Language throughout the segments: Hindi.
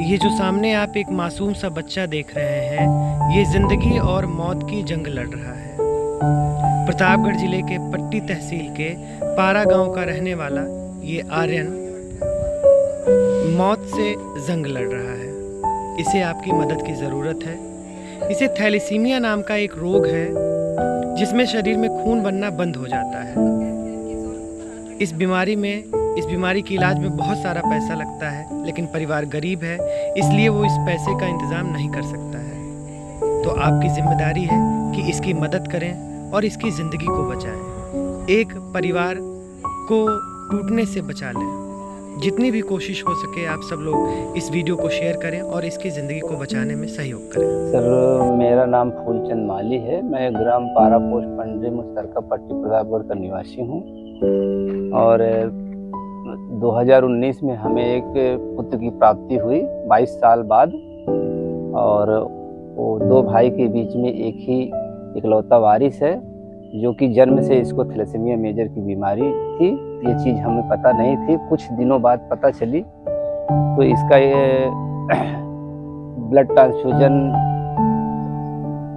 ये जो सामने आप एक मासूम सा बच्चा देख रहे हैं, ये ज़िंदगी और मौत की जंग लड़ रहा है। प्रतापगढ़ ज़िले के पट्टी तहसील के पारा गांव का रहने वाला ये आर्यन मौत से जंग लड़ रहा है। इसे आपकी मदद की ज़रूरत है। इसे थैलेसीमिया नाम का एक रोग है, जिसमें शरीर में खून बनना बंद हो जाता है। इस बीमारी के इलाज में बहुत सारा पैसा लगता है, लेकिन परिवार गरीब है, इसलिए वो इस पैसे का इंतज़ाम नहीं कर सकता है। तो आपकी जिम्मेदारी है कि इसकी मदद करें और इसकी ज़िंदगी को बचाएं। एक परिवार को टूटने से बचा लें। जितनी भी कोशिश हो सके आप सब लोग इस वीडियो को शेयर करें और इसकी ज़िंदगी को बचाने में सहयोग करें। सर, मेरा नाम फूलचंद माली है। मैं ग्राम पारा पोस्ट पंडरी मुश्तरका पट्टी प्रतापगढ़ का निवासी हूँ। और 2019 में हमें एक पुत्र की प्राप्ति हुई 22 साल बाद। और वो दो भाई के बीच में एक ही इकलौता वारिस है, जो कि जन्म से इसको थैलेसीमिया मेजर की बीमारी थी। ये चीज़ हमें पता नहीं थी, कुछ दिनों बाद पता चली। तो इसका ये ब्लड ट्रांसफ्यूजन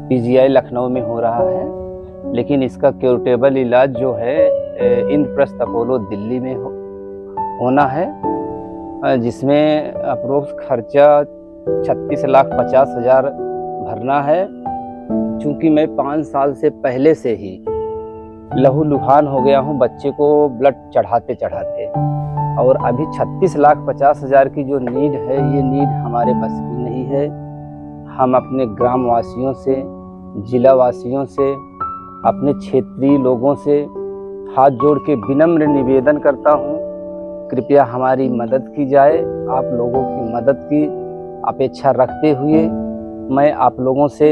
पीजीआई लखनऊ में हो रहा है, लेकिन इसका क्योरेबल इलाज जो है इंद्रप्रस्थ अपोलो दिल्ली में होना है, जिसमें अप्रोक्स खर्चा 36,50,000 भरना है। चूँकि मैं 5 साल से पहले से ही लहूलुहान हो गया हूँ बच्चे को ब्लड चढ़ाते चढ़ाते, और अभी 36,50,000 की जो नीड है, ये नीड हमारे बस की नहीं है। हम अपने ग्राम वासियों से, जिला वासियों से, अपने क्षेत्रीय लोगों से हाथ जोड़ के विनम्र निवेदन करता हूँ, कृपया हमारी मदद की जाए। आप लोगों की मदद की अपेक्षा रखते हुए मैं आप लोगों से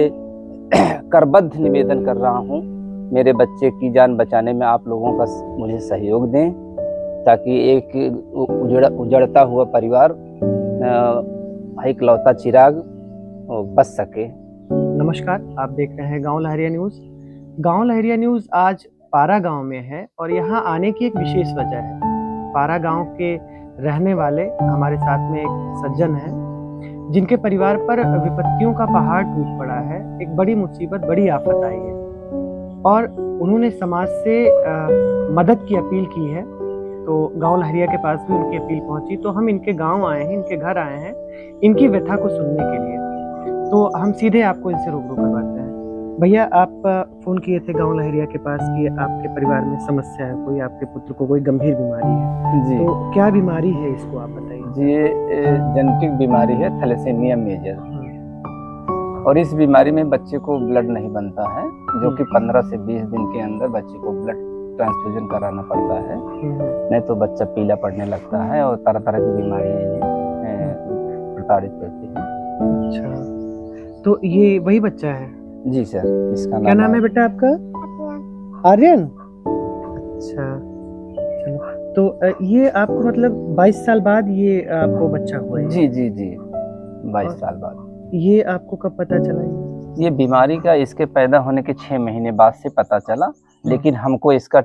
करबद्ध निवेदन कर रहा हूँ, मेरे बच्चे की जान बचाने में आप लोगों का मुझे सहयोग दें, ताकि एक उजड़ता हुआ परिवार इकलौता चिराग बच सके। नमस्कार, आप देख रहे हैं गांव लहरिया न्यूज़। गांव लहरिया न्यूज़ आज पारा गांव में है और यहाँ आने की एक विशेष वजह है। पारा गांव के रहने वाले हमारे साथ में एक सज्जन हैं, जिनके परिवार पर विपत्तियों का पहाड़ टूट पड़ा है। एक बड़ी मुसीबत, बड़ी आफत आई है और उन्होंने समाज से मदद की अपील की है। तो गांव लहरिया के पास भी उनकी अपील पहुंची, तो हम इनके गांव आए हैं, इनके घर आए हैं, इनकी व्यथा को सुनने के लिए। तो हम सीधे आपको इनसे रूबरू करवाते हैं। भैया, आप फ़ोन किए थे गांव लहरिया के पास कि आपके परिवार में समस्या है, कोई आपके पुत्र को कोई गंभीर बीमारी है। जी, तो क्या बीमारी है, इसको आप बताइए। जी, ये जेनेटिक बीमारी है, थैलेसीमिया मेजर। और इस बीमारी में बच्चे को ब्लड नहीं बनता है, जो कि 15 से 20 दिन के अंदर बच्चे को ब्लड ट्रांसफ्यूजन कराना पड़ता है, नहीं तो बच्चा पीला पड़ने लगता है और तरह तरह की बीमारियां प्रताड़ित करती हैं। अच्छा, तो ये वही बच्चा है? जी सर, इसका क्या नाम है बेटा आपका? आर्यन। अच्छा, चलो। तो ये आपको मतलब 22 साल बाद ये आपको बच्चा हुआ है? जी जी जी, 22 साल बाद। ये आपको कब पता चला? ये बीमारी का इसके पैदा होने के 6 महीने बाद से पता चला, लेकिन हमको इसका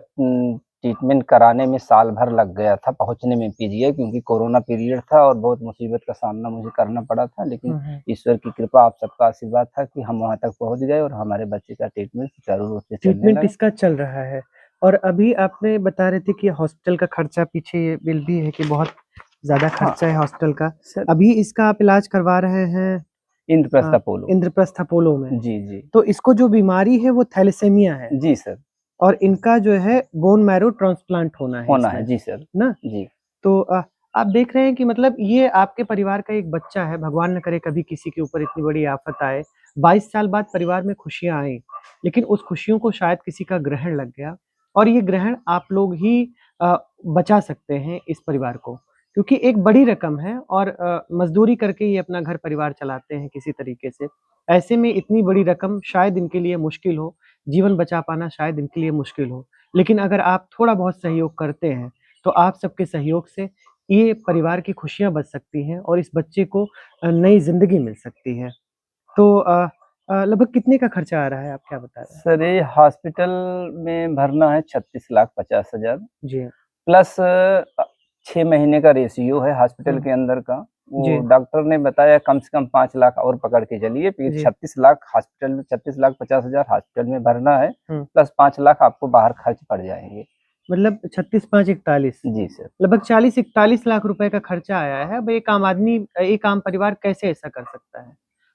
ट्रीटमेंट कराने में साल भर लग गया था पहुंचने में पीजीआई, क्योंकि कोरोना पीरियड था और बहुत मुसीबत का सामना मुझे करना पड़ा था। लेकिन ईश्वर की कृपा, आप सबका आशीर्वाद था कि हम वहां तक पहुंच गए और हमारे बच्चे का ट्रीटमेंट सुचारू रूप से चलने लगा। इसका चल रहा है। और अभी आपने बता रहे थे कि हॉस्पिटल का खर्चा, पीछे ये बिल भी है कि बहुत ज्यादा खर्चा है हॉस्पिटल का। अभी इसका आप इलाज करवा रहे हैं इंद्रप्रस्थ अपोलो। इंद्रप्रस्थ अपोलो में? जी जी। तो इसको जो बीमारी है वो थैलेसीमिया है? जी सर। और इनका जो है बोन मैरो ट्रांसप्लांट होना है जी सर ना जी। तो आप देख रहे हैं कि मतलब ये आपके परिवार का एक बच्चा है। भगवान न करे कभी किसी के ऊपर इतनी बड़ी आफत आए। 22 साल बाद परिवार में खुशियां आई, लेकिन उस खुशियों को शायद किसी का ग्रहण लग गया, और ये ग्रहण आप लोग ही बचा सकते हैं इस परिवार को, क्योंकि एक बड़ी रकम है और मजदूरी करके ये अपना घर परिवार चलाते हैं किसी तरीके से। ऐसे में इतनी बड़ी रकम शायद इनके लिए मुश्किल हो, जीवन बचा पाना शायद इनके लिए मुश्किल हो। लेकिन अगर आप थोड़ा बहुत सहयोग करते हैं, तो आप सबके सहयोग से ये परिवार की खुशियां बच सकती हैं और इस बच्चे को नई जिंदगी मिल सकती है। तो लगभग कितने का खर्चा आ रहा है, आप क्या बता रहे हैं? सर, ये हॉस्पिटल में भरना है 36,50,000 जी। प्लस 6 महीने का रेशियो है हॉस्पिटल के अंदर का। वो जी, डॉक्टर ने बताया कम से कम 5 लाख और पकड़ के चलिए, फिर जी। 36 लाख हॉस्पिटल में, 36,50,000 हॉस्पिटल में भरना है, हुँ, प्लस 5 लाख आपको बाहर खर्च पड़ जाएँगे। मतलब 36-5-41 जी सर। लगभग 40-41 लाख रुपए का खर्चा आया है। अब एक आम आदमी एक आम परिवार कैसे ऐसा कर सकता है?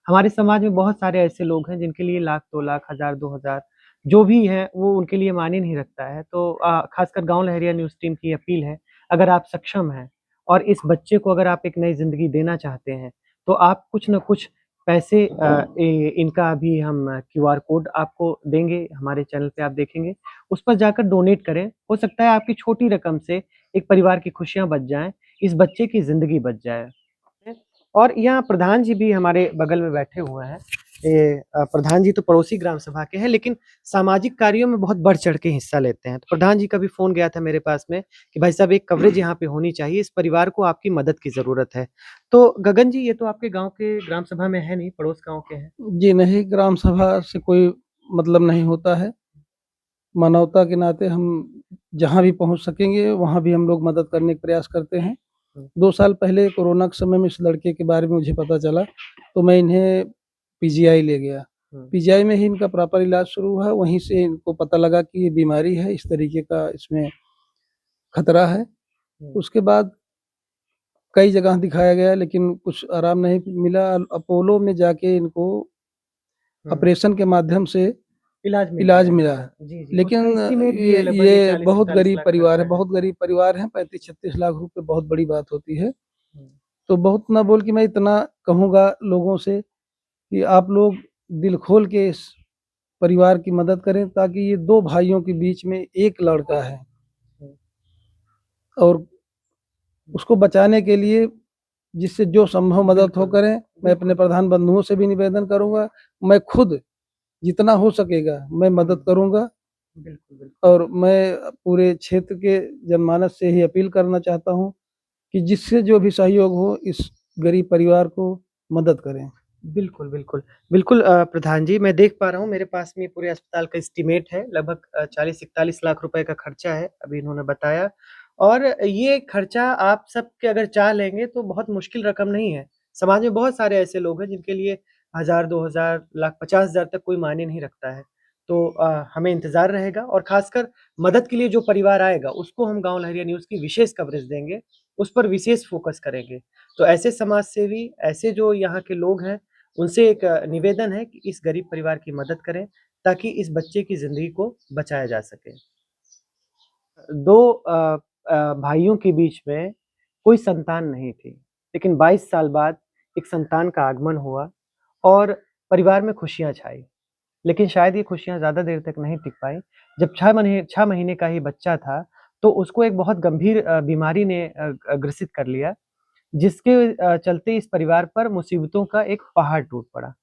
हमारे समाज में बहुत सारे ऐसे लोग हैं जिनके लिए लाख, 2 लाख, हज़ार, 2,000 जो भी है वो उनके लिए मायने नहीं रखता है। तो खासकर गाँव लहरिया न्यूज़ टीम की अपील है, अगर आप सक्षम हैं और इस बच्चे को अगर आप एक नई ज़िंदगी देना चाहते हैं, तो आप कुछ न कुछ पैसे इनका भी हम क्यूआर कोड आपको देंगे, हमारे चैनल पे आप देखेंगे। उस पर जाकर डोनेट करें। हो सकता है आपकी छोटी रकम से एक परिवार की खुशियाँ बच जाएँ, इस बच्चे की ज़िंदगी बच जाए। और यहाँ प्रधान जी भी हमारे बगल में बैठे हुए हैं। प्रधान जी तो पड़ोसी ग्राम सभा के हैं, लेकिन सामाजिक कार्यों में बहुत बढ़-चढ़ के हिस्सा लेते हैं। तो प्रधान जी का भी फ़ोन गया था मेरे पास में कि भाई साहब एक कवरेज यहाँ पे होनी चाहिए, इस परिवार को आपकी मदद की ज़रूरत है। तो गगन जी ये तो आपके गाँव के ग्राम सभा में है नहीं, पड़ोस गाँव के हैं। जी नहीं, ग्राम सभा से कोई मतलब नहीं होता है। मानवता के नाते हम जहाँ भी पहुँच सकेंगे, वहाँ भी हम लोग मदद करने का प्रयास करते हैं। हुँ, 2 साल पहले कोरोना के समय में इस लड़के के बारे में मुझे पता चला, तो मैं इन्हें पीजीआई ले गया। हुँ, पीजीआई में ही इनका प्रॉपर इलाज शुरू हुआ, वहीं से इनको पता लगा कि ये बीमारी है, इस तरीके का इसमें खतरा है। हुँ, उसके बाद कई जगह दिखाया गया, लेकिन कुछ आराम नहीं मिला। अपोलो में जाके इनको हुँ। ऑपरेशन के माध्यम से इलाज मिल इलाज गया मिला इनका। है। जी, जी। उसका लेकिन एस्टीमेट भी है लगभग ये ये बहुत 40-41 गरीब लाख परिवार खर्चा है, है। बहुत गरीब परिवार है, 35-36 लाख रुपए बहुत बड़ी बात होती है। हुँ, तो बहुत ना बोल के मैं इतना कहूँगा लोगों से कि आप लोग दिल खोल के इस परिवार की मदद करें, ताकि ये 2 भाइयों के बीच में 1 लड़का है हुँ, और हुँ। उसको बचाने के लिए जिससे जो संभव मदद हो बिल्कुल, करें। मैं अपने बिल्कुल। प्रधान बंधुओं से भी निवेदन करूँगा, मैं खुद जितना हो सकेगा मैं हुँ, मदद करूँगा। बिल्कुल, बिल्कुल। और मैं पूरे क्षेत्र के जनमानस से ही अपील करना चाहता हूँ कि जिससे जो भी सहयोग हो इस गरीब परिवार को मदद करें। बिल्कुल, बिल्कुल। बिल्कुल प्रधान जी मैं देख पा रहा हूँ मेरे पास में पूरे अस्पताल का एस्टीमेट है लगभग 40-41 लाख रुपए का खर्चा है, अभी इन्होंने बताया और ये खर्चा आप सबके अगर चाह लेंगे तो बहुत मुश्किल रकम नहीं है। समाज में बहुत सारे ऐसे लोग हैं जिनके लिए 1000, 2000, लाख 50,000 तक कोई मायने नहीं रखता है। तो हमें इंतज़ार रहेगा और ख़ासकर मदद के लिए जो परिवार आएगा उसको हम गाँव लहरिया न्यूज़ की विशेष कवरेज देंगे, उस पर विशेष फ़ोकस करेंगे। तो ऐसे समाज सेवी, ऐसे जो यहाँ के लोग हैं उनसे एक निवेदन है कि इस गरीब परिवार की मदद करें, ताकि इस बच्चे की ज़िंदगी को बचाया जा सके। 2 भाइयों के बीच में कोई संतान नहीं थी, लेकिन 22 साल बाद एक संतान का आगमन हुआ और परिवार में खुशियाँ छाई। लेकिन शायद ये खुशियाँ ज़्यादा देर तक नहीं टिक पाई। जब 6 महीने का ही बच्चा था, तो उसको एक बहुत गंभीर बीमारी ने ग्रसित कर लिया, जिसके चलते इस परिवार पर मुसीबतों का एक पहाड़ टूट पड़ा।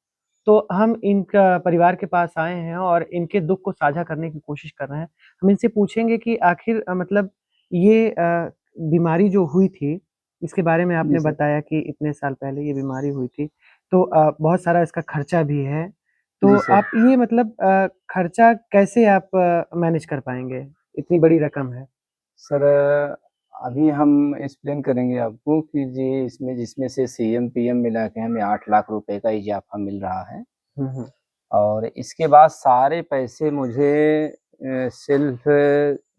तो हम इनका परिवार के पास आए हैं और इनके दुःख को साझा करने की कोशिश कर रहे हैं। हम इनसे पूछेंगे कि आखिर मतलब ये बीमारी जो हुई थी, इसके बारे में जी आपने सर। बताया कि इतने साल पहले ये बीमारी हुई थी, तो बहुत सारा इसका खर्चा भी है। तो जी सर। आप ये मतलब खर्चा कैसे आप मैनेज कर पाएँगे? इतनी बड़ी रकम है। सर, अभी हम एक्सप्लेन करेंगे आपको कि जी इसमें जिसमें से सीएम, पीएम मिला के हमें 8 लाख रुपए का इज़ाफ़ा मिल रहा है हुँ, हुँ। और इसके बाद सारे पैसे मुझे सेल्फ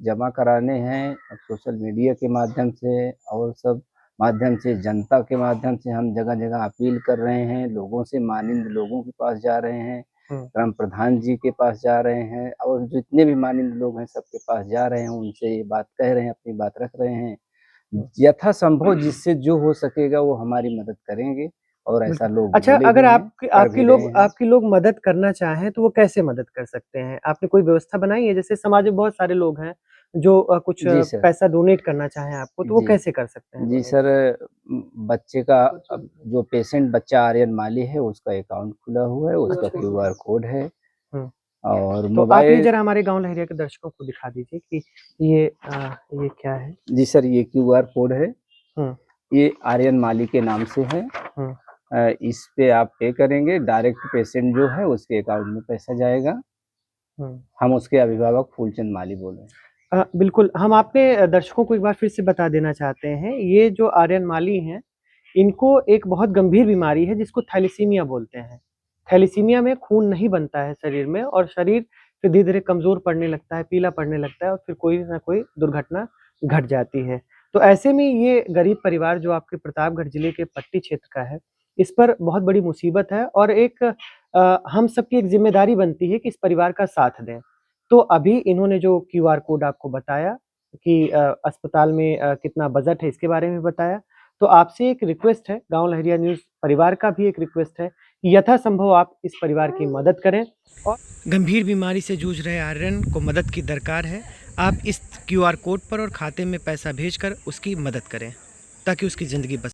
जमा कराने हैं सोशल मीडिया के माध्यम से और सब माध्यम से, जनता के माध्यम से हम जगह-जगह अपील कर रहे हैं, लोगों से मानिंद लोगों के पास जा रहे हैं, हुँ, ग्राम प्रधान जी के पास जा रहे हैं और जितने भी मानिंद लोग हैं सबके पास जा रहे हैं, उनसे ये बात कह रहे हैं, अपनी बात रख रहे हैं। हुँ। यथासंभव जिससे जो हो सकेगा वो हमारी मदद करेंगे और ऐसा बिल्कुल। लोग अच्छा बोले अगर भी हैं, कर भी रहे हैं। आपके लोग मदद करना चाहें तो वो कैसे मदद कर सकते हैं? आपने कोई व्यवस्था बनाई है? जैसे समाज में बहुत सारे लोग हैं जो कुछ जी सर। पैसा डोनेट करना चाहें आपको तो वो जी। कैसे कर सकते हैं जी डोनेट? सर, बच्चे का अब जो पेशेंट बच्चा आर्यन माली है उसका अकाउंट खुला हुआ है, उसका अच्छा। क्यूआर कोड है हुँ। और तो आप ये मोबाइल। ज़रा हमारे गाँव लहरिया के दर्शकों को दिखा दीजिए कि ये क्या है? जी सर, ये क्यूआर कोड है, हुँ, ये आर्यन माली के नाम से है। हुँ, इस पे आप पे करेंगे, डायरेक्ट पेशेंट जो है उसके अकाउंट में पैसा जाएगा। हुँ। हम उसके अभिभावक फूलचंद माली बोल रहे हैं। बिल्कुल, हम अपने दर्शकों को एक बार फिर से बता देना चाहते हैं, ये जो आर्यन माली हैं, इनको एक बहुत गंभीर बीमारी है जिसको थैलेसीमिया बोलते हैं। थैलेसीमिया में खून नहीं बनता है शरीर में और शरीर फिर धीरे-धीरे कमज़ोर पड़ने लगता है, पीला पड़ने लगता है और फिर कोई न कोई दुर्घटना घट जाती है। तो ऐसे में ये गरीब परिवार जो आपके प्रतापगढ़ ज़िले के पट्टी क्षेत्र का है, इस पर बहुत बड़ी मुसीबत है और एक हम सबकी एक ज़िम्मेदारी बनती है कि इस परिवार का साथ दें। तो अभी इन्होंने जो क्यूआर कोड आपको बताया कि अस्पताल में कितना बजट है इसके बारे में बताया। तो आपसे एक रिक्वेस्ट है, गाँव लहरिया न्यूज़ परिवार का भी एक रिक्वेस्ट है कि यथासंभव आप इस परिवार की मदद करें और गंभीर बीमारी से जूझ रहे आर्यन को मदद की दरकार है। आप इस क्यूआर कोड पर और खाते में पैसा भेजकर उसकी मदद करें, ताकि उसकी ज़िंदगी बच